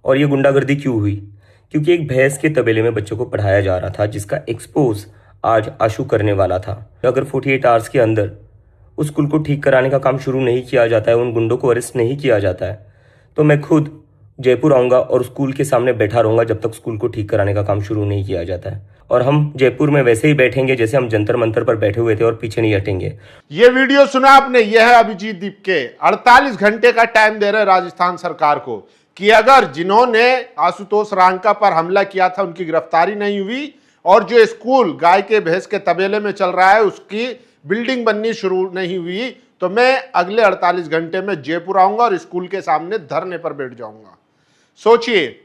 और ये गुंडागर्दी क्यों हुई? क्योंकि एक भैंस के तबेले में बच्चों को पढ़ाया जा रहा था जिसका एक्सपोज आज आशु करने वाला था। अगर 48 आवर्स के अंदर उस स्कूल को ठीक कराने का काम शुरू नहीं किया जाता है, उन गुंडों को अरेस्ट नहीं किया जाता है, तो मैं खुद जयपुर आऊँगा और स्कूल के सामने बैठा रहूँगा जब तक स्कूल को ठीक कराने का काम शुरू नहीं किया जाता है। और हम जयपुर में वैसे ही बैठेंगे जैसे हम जंतर मंतर पर बैठे हुए थे और पीछे नहीं हटेंगे। ये वीडियो सुना आपने? यह है अभिजीत दीपके 48 घंटे का टाइम दे रहे राजस्थान सरकार को कि अगर जिन्होंने आशुतोष रांका पर हमला किया था उनकी गिरफ्तारी नहीं हुई और जो स्कूल गाय के भैंस के तबेले में चल रहा है उसकी बिल्डिंग बननी शुरू नहीं हुई, तो मैं अगले 48 घंटे में जयपुर आऊंगा और स्कूल के सामने धरने पर बैठ जाऊंगा। सोचिए,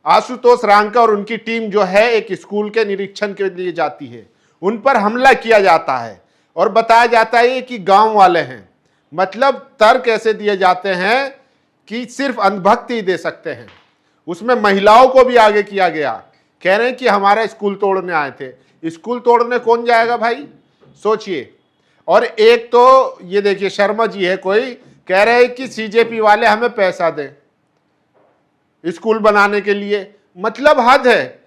आशुतोष रांका और उनकी टीम जो है एक स्कूल के निरीक्षण के लिए जाती है, उन पर हमला किया जाता है और बताया जाता है कि गांव वाले हैं। मतलब तर्क ऐसे दिए जाते हैं कि सिर्फ अंधभक्त ही दे सकते हैं। उसमें महिलाओं को भी आगे किया गया, कह रहे हैं कि हमारा स्कूल तोड़ने आए थे। स्कूल तोड़ने कौन जाएगा भाई, सोचिए। और एक तो ये देखिए शर्मा जी है कोई, कह रहे हैं कि सीजेपी वाले हमें पैसा दें स्कूल बनाने के लिए। मतलब हद है,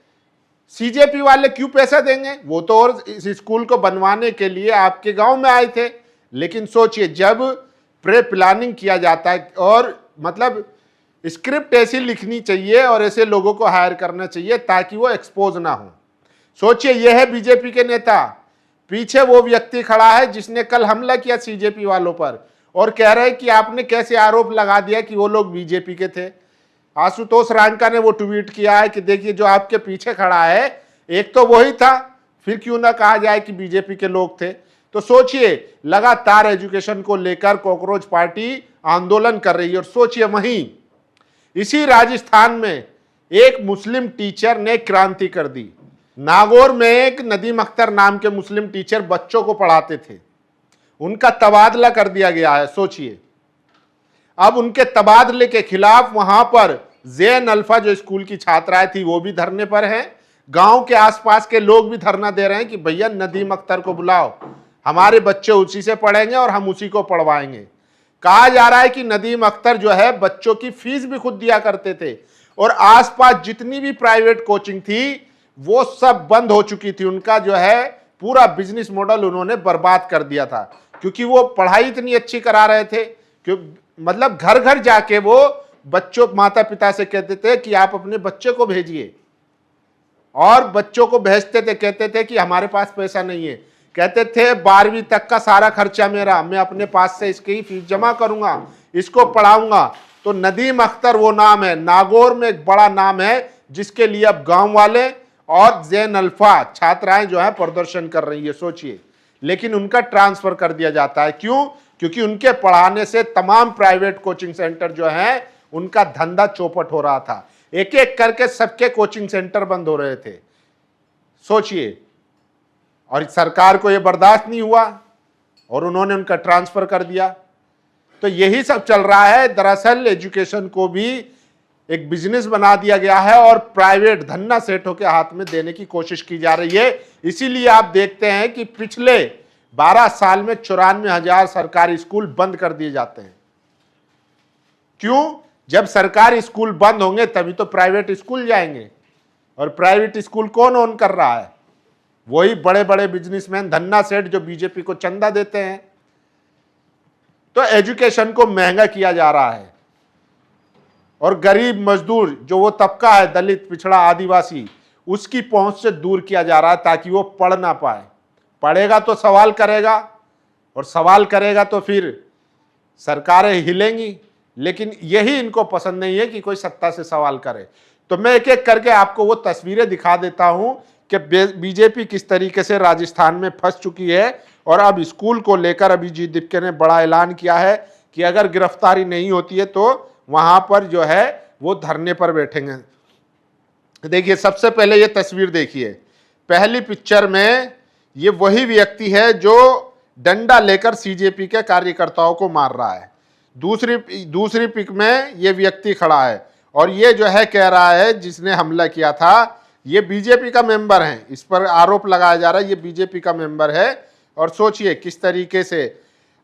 सीजेपी वाले क्यों पैसा देंगे? वो तो और इस स्कूल को बनवाने के लिए आपके गांव में आए थे। लेकिन सोचिए, जब प्री प्लानिंग किया जाता है और मतलब स्क्रिप्ट ऐसी लिखनी चाहिए और ऐसे लोगों को हायर करना चाहिए ताकि वो एक्सपोज ना हो। सोचिए, यह है बीजेपी के नेता, पीछे वो व्यक्ति खड़ा है जिसने कल हमला किया सीजेपी वालों पर और कह रहे हैं कि आपने कैसे आरोप लगा दिया कि वो लोग बीजेपी के थे। आशुतोष रांका ने वो ट्वीट किया है कि देखिए जो आपके पीछे खड़ा है एक तो वही था, फिर क्यों ना कहा जाए कि बीजेपी के लोग थे। तो सोचिए, लगातार एजुकेशन को लेकर कॉकरोच पार्टी आंदोलन कर रही है। और सोचिए, वहीं इसी राजस्थान में एक मुस्लिम टीचर ने क्रांति कर दी। नागौर में एक नदीम अख्तर नाम के मुस्लिम टीचर बच्चों को पढ़ाते थे, उनका तबादला कर दिया गया है। सोचिए, अब उनके तबादले के खिलाफ वहां पर जैन अल्फा जो स्कूल की छात्राएं थी वो भी धरने पर हैं। गांव के आसपास के लोग भी धरना दे रहे हैं कि भैया नदीम अख्तर को बुलाओ, हमारे बच्चे उसी से पढ़ेंगे और हम उसी को पढ़वाएंगे। कहा जा रहा है कि नदीम अख्तर जो है बच्चों की फीस भी खुद दिया करते थे और आसपास जितनी भी प्राइवेट कोचिंग थी वो सब बंद हो चुकी थी। उनका जो है पूरा बिजनेस मॉडल उन्होंने बर्बाद कर दिया था क्योंकि वो पढ़ाई इतनी अच्छी करा रहे थे कि मतलब घर घर जाके वो बच्चों माता पिता से कहते थे कि आप अपने बच्चे को भेजिए, और बच्चों को भेजते थे, कहते थे कि हमारे पास पैसा नहीं है, कहते थे 12वीं तक का सारा खर्चा मेरा, मैं अपने पास से इसकी फीस जमा करूंगा, इसको पढ़ाऊंगा। तो नदीम अख्तर वो नाम है, नागौर में एक बड़ा नाम है जिसके लिए अब गांव वाले और जैन अल्फा छात्राएं जो है प्रदर्शन कर रही है। सोचिए, लेकिन उनका ट्रांसफर कर दिया जाता है। क्यों? क्योंकि उनके पढ़ाने से तमाम प्राइवेट कोचिंग सेंटर जो है उनका धंधा चौपट हो रहा था। एक एक करके सबके कोचिंग सेंटर बंद हो रहे थे। सोचिए, और सरकार को यह बर्दाश्त नहीं हुआ और उन्होंने उनका ट्रांसफर कर दिया। तो यही सब चल रहा है। दरअसल एजुकेशन को भी एक बिजनेस बना दिया गया है और प्राइवेट धन्ना सेठों के हाथ में देने की कोशिश की जा रही है। इसीलिए आप देखते हैं कि पिछले 12 साल में 94,000 सरकारी स्कूल बंद कर दिए जाते हैं। क्यों? जब सरकारी स्कूल बंद होंगे तभी तो प्राइवेट स्कूल जाएंगे, और प्राइवेट स्कूल कौन ओन कर रहा है? वही बड़े बड़े बिजनेसमैन, धन्ना सेठ जो बीजेपी को चंदा देते हैं। तो एजुकेशन को महंगा किया जा रहा है और गरीब मजदूर जो वो तबका है, दलित, पिछड़ा, आदिवासी, उसकी पहुंच से दूर किया जा रहा है ताकि वो पढ़ ना पाए। पढ़ेगा तो सवाल करेगा और सवाल करेगा तो फिर सरकारें हिलेंगी, लेकिन यही इनको पसंद नहीं है कि कोई सत्ता से सवाल करे। तो मैं एक एक करके आपको वो तस्वीरें दिखा देता हूं कि बीजेपी किस तरीके से राजस्थान में फंस चुकी है। और अब स्कूल को लेकर अभिजीत दीपके ने बड़ा ऐलान किया है कि अगर गिरफ्तारी नहीं होती है तो वहां पर जो है वो धरने पर बैठेंगे। देखिए, सबसे पहले ये तस्वीर देखिए। पहली पिक्चर में ये वही व्यक्ति है जो डंडा लेकर सीजेपी के कार्यकर्ताओं को मार रहा है। दूसरी पिक में ये व्यक्ति खड़ा है और ये जो है कह रहा है जिसने हमला किया था ये बीजेपी का मेंबर है, इस पर आरोप लगाया जा रहा है ये बीजेपी का मेंबर है। और सोचिए किस तरीके से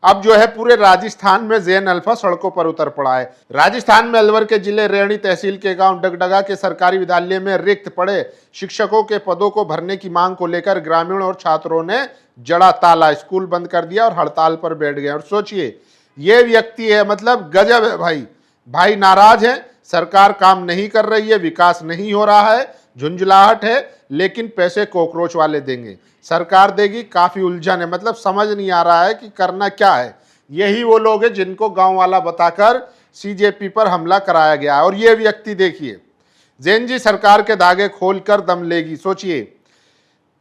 अब जो है पूरे राजस्थान में जैन अल्फा सड़कों पर उतर पड़ा है। राजस्थान में अलवर के जिले रेणी तहसील के गांव डगडगा के सरकारी विद्यालय में रिक्त पड़े शिक्षकों के पदों को भरने की मांग को लेकर ग्रामीण और छात्रों ने जड़ा ताला, स्कूल बंद कर दिया और हड़ताल पर बैठ गए। और सोचिए, ये व्यक्ति है, मतलब गजब है भाई नाराज है, सरकार काम नहीं कर रही है, विकास नहीं हो रहा है, झुंझलाहट है, लेकिन पैसे कॉकरोच वाले देंगे, सरकार देगी। काफी उलझन है, मतलब समझ नहीं आ रहा है कि करना क्या है। यही वो लोग हैं जिनको गांव वाला बताकर सीजेपी पर हमला कराया गया है। और ये व्यक्ति देखिए, जैन जी सरकार के धागे खोलकर दम लेगी। सोचिए,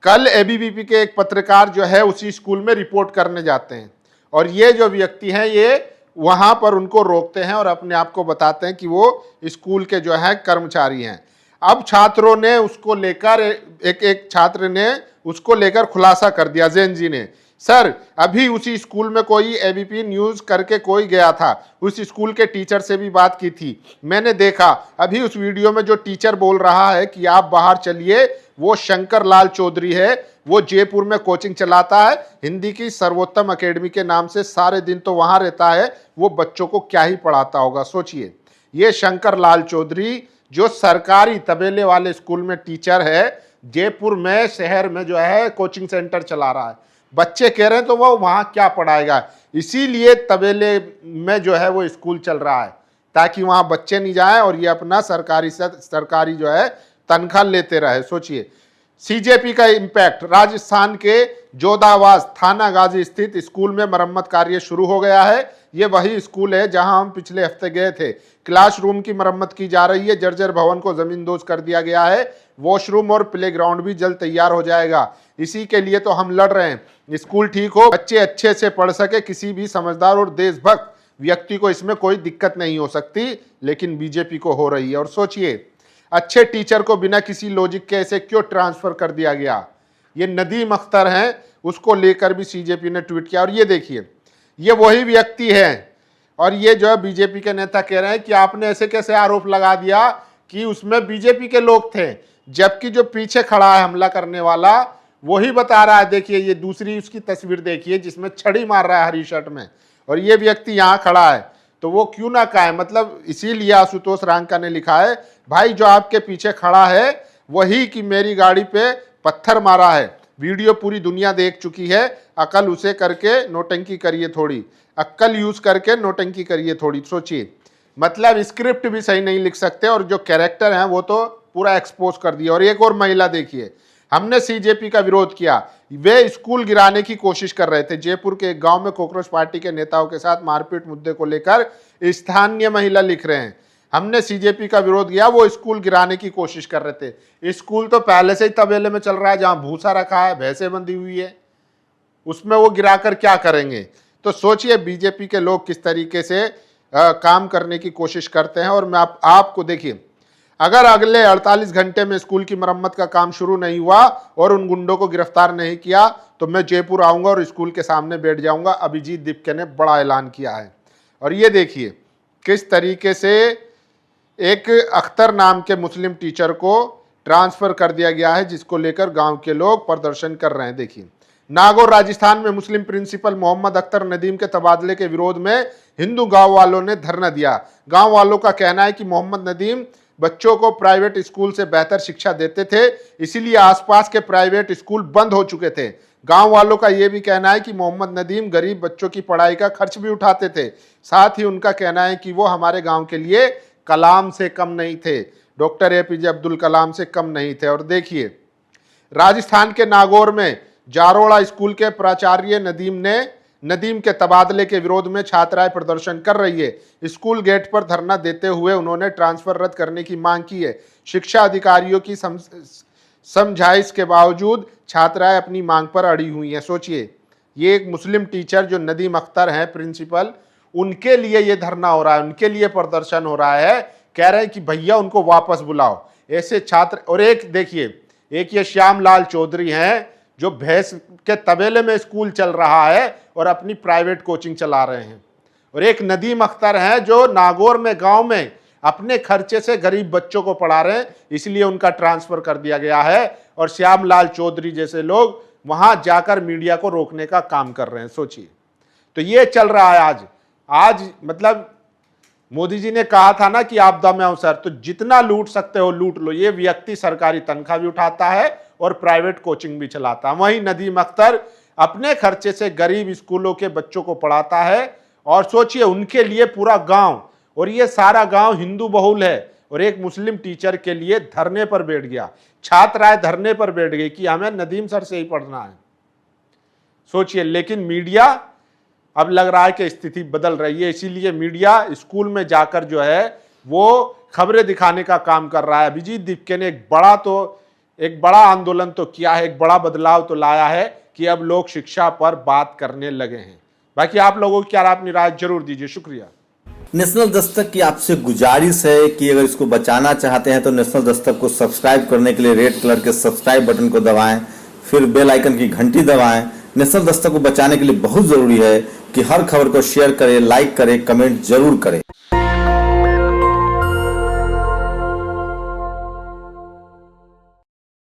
कल एबीवीपी के एक पत्रकार जो है उसी स्कूल में रिपोर्ट करने जाते हैं और ये जो व्यक्ति हैं ये वहां पर उनको रोकते हैं और अपने आप को बताते हैं कि वो स्कूल के जो है कर्मचारी हैं। अब छात्रों ने उसको लेकर एक छात्र ने उसको लेकर खुलासा कर दिया जैन जी ने, सर अभी उसी स्कूल में कोई एबीपी न्यूज करके कोई गया था, उस स्कूल के टीचर से भी बात की थी, मैंने देखा अभी उस वीडियो में जो टीचर बोल रहा है कि आप बाहर चलिए, वो शंकर लाल चौधरी है, वो जयपुर में कोचिंग चलाता है हिंदी की सर्वोत्तम एकेडमी के नाम से, सारे दिन तो वहां रहता है, वो बच्चों को क्या ही पढ़ाता होगा। सोचिए, ये शंकर लाल चौधरी जो सरकारी तबेले वाले स्कूल में टीचर है, जयपुर में शहर में जो है कोचिंग सेंटर चला रहा है, बच्चे कह रहे हैं तो वो वहां क्या पढ़ाएगा, इसीलिए तबेले में जो है वो स्कूल चल रहा है ताकि वहां बच्चे नहीं जाएं और ये अपना सरकारी जो है तनख्वाह लेते रहे। सोचिए, सीजेपी का इंपैक्ट, राजस्थान के जोधावास थाना गाजी स्थित स्कूल में मरम्मत कार्य शुरू हो गया है। ये वही स्कूल है जहां हम पिछले हफ्ते गए थे। क्लासरूम की मरम्मत की जा रही है, जर्जर भवन को जमींदोज कर दिया गया है, वॉशरूम और प्लेग्राउंड भी जल्द तैयार हो जाएगा, इसी के लिए तो हम लड़ रहे हैं। स्कूल ठीक हो, बच्चे अच्छे से पढ़ सके, किसी भी समझदार और देशभक्त व्यक्ति को इसमें कोई दिक्कत नहीं हो सकती, लेकिन बीजेपी को हो रही है। और सोचिए, अच्छे टीचर को बिना किसी लॉजिक के ऐसे क्यों ट्रांसफर कर दिया गया। ये नदीम अख्तर हैं, उसको लेकर भी सीजेपी ने ट्वीट किया। और ये देखिए, ये वही व्यक्ति है और ये जो है बीजेपी के नेता कह रहे हैं कि आपने ऐसे कैसे आरोप लगा दिया कि उसमें बीजेपी के लोग थे, जबकि जो पीछे खड़ा है हमला करने वाला वही बता रहा है। देखिए, ये दूसरी उसकी तस्वीर देखिए जिसमें छड़ी मार रहा है हरी शर्ट में, और ये व्यक्ति यहाँ खड़ा है, तो वो क्यों ना कहे। मतलब इसीलिए आशुतोष रांका ने लिखा है, भाई जो आपके पीछे खड़ा है वही कि मेरी गाड़ी पे पत्थर मारा है, वीडियो पूरी दुनिया देख चुकी है, अकल उसे करके नौटंकी करिए थोड़ी, अक्ल यूज करके नौटंकी करिए थोड़ी। सोचिए, मतलब स्क्रिप्ट भी सही नहीं लिख सकते और जो कैरेक्टर हैं वो तो पूरा एक्सपोज कर दिया। और एक और महिला देखिए, हमने सीजेपी का विरोध किया, वे स्कूल गिराने की कोशिश कर रहे थे। जयपुर के एक गांव में कॉकरोच पार्टी के नेताओं के साथ मारपीट मुद्दे को लेकर स्थानीय महिला लिख रहे हैं, हमने सीजेपी का विरोध किया, वो स्कूल गिराने की कोशिश कर रहे थे। स्कूल तो पहले से ही तबेले में चल रहा है, जहां भूसा रखा है, भैंसें बंधी हुई है, उसमें वो गिराकर क्या करेंगे। तो सोचिए बीजेपी के लोग किस तरीके से काम करने की कोशिश करते हैं। और मैं आपको देखिए, अगर अगले 48 घंटे में स्कूल की मरम्मत का काम शुरू नहीं हुआ और उन गुंडों को गिरफ्तार नहीं किया तो मैं जयपुर आऊंगा और स्कूल के सामने बैठ जाऊंगा, अभिजीत दीपके ने बड़ा ऐलान किया है। और ये देखिए किस तरीके से एक अख्तर नाम के मुस्लिम टीचर को ट्रांसफर कर दिया गया है, जिसको लेकर गांव के लोग प्रदर्शन कर रहे हैं। देखिए, नागौर राजस्थान में मुस्लिम प्रिंसिपल मोहम्मद अख्तर नदीम के तबादले के विरोध में हिंदू गांव वालों ने धरना दिया। गांव वालों का कहना है कि मोहम्मद नदीम बच्चों को प्राइवेट स्कूल से बेहतर शिक्षा देते थे, इसीलिए आसपास के प्राइवेट स्कूल बंद हो चुके थे। गांव वालों का यह भी कहना है कि मोहम्मद नदीम गरीब बच्चों की पढ़ाई का खर्च भी उठाते थे। साथ ही उनका कहना है कि वो हमारे गांव के लिए कलाम से कम नहीं थे, डॉक्टर एपीजे अब्दुल कलाम से कम नहीं थे। और देखिए, राजस्थान के नागौर में जारोड़ा स्कूल के प्राचार्य नदीम के तबादले के विरोध में छात्राएं प्रदर्शन कर रही है। स्कूल गेट पर धरना देते हुए उन्होंने ट्रांसफर रद्द करने की मांग की है। शिक्षा अधिकारियों की समझाइश के बावजूद छात्राएं अपनी मांग पर अड़ी हुई हैं। सोचिए, ये एक मुस्लिम टीचर जो नदीम अख्तर हैं प्रिंसिपल, उनके लिए ये धरना हो रहा है, उनके लिए प्रदर्शन हो रहा है, कह रहे हैं कि भैया उनको वापस बुलाओ। ऐसे छात्र, और एक देखिए, एक ये श्याम लाल चौधरी हैं जो भैंस के तबेले में स्कूल चल रहा है और अपनी प्राइवेट कोचिंग चला रहे हैं, और एक नदीम अख्तर हैं जो नागौर में गांव में अपने खर्चे से गरीब बच्चों को पढ़ा रहे हैं, इसलिए उनका ट्रांसफर कर दिया गया है। और श्याम लाल चौधरी जैसे लोग वहां जाकर मीडिया को रोकने का काम कर रहे हैं। सोचिए, तो ये चल रहा है आज मतलब मोदी जी ने कहा था ना कि आपदा में अवसर, तो जितना लूट सकते हो लूट लो। ये व्यक्ति सरकारी तनख्वाह भी उठाता है और प्राइवेट कोचिंग भी चलाता है। वहीं नदीम अख्तर अपने खर्चे से गरीब स्कूलों के बच्चों को पढ़ाता है, और सोचिए उनके लिए पूरा गांव, और ये सारा गांव हिंदू बहुल है, और एक मुस्लिम टीचर के लिए धरने पर बैठ गया, छात्राएं धरने पर बैठ गई कि हमें नदीम सर से ही पढ़ना है। सोचिए, लेकिन मीडिया अब लग रहा है कि स्थिति बदल रही है, इसीलिए मीडिया स्कूल में जाकर जो है वो खबरें दिखाने का काम कर रहा है। अभिजीत दीपके ने एक बड़ा आंदोलन तो किया है, एक बड़ा बदलाव तो लाया है कि अब लोग शिक्षा पर बात करने लगे हैं। बाकी आप लोगों की क्या अपनी राय जरूर दीजिए। शुक्रिया। नेशनल दस्तक की आपसे गुजारिश है कि अगर इसको बचाना चाहते हैं तो नेशनल दस्तक को सब्सक्राइब करने के लिए रेड कलर के सब्सक्राइब बटन को दबाएं, फिर बेल आइकन की घंटी दबाएं। नेशनल दस्तक को बचाने के लिए बहुत जरूरी है कि हर खबर को शेयर करें, लाइक करें, कमेंट जरूर करें।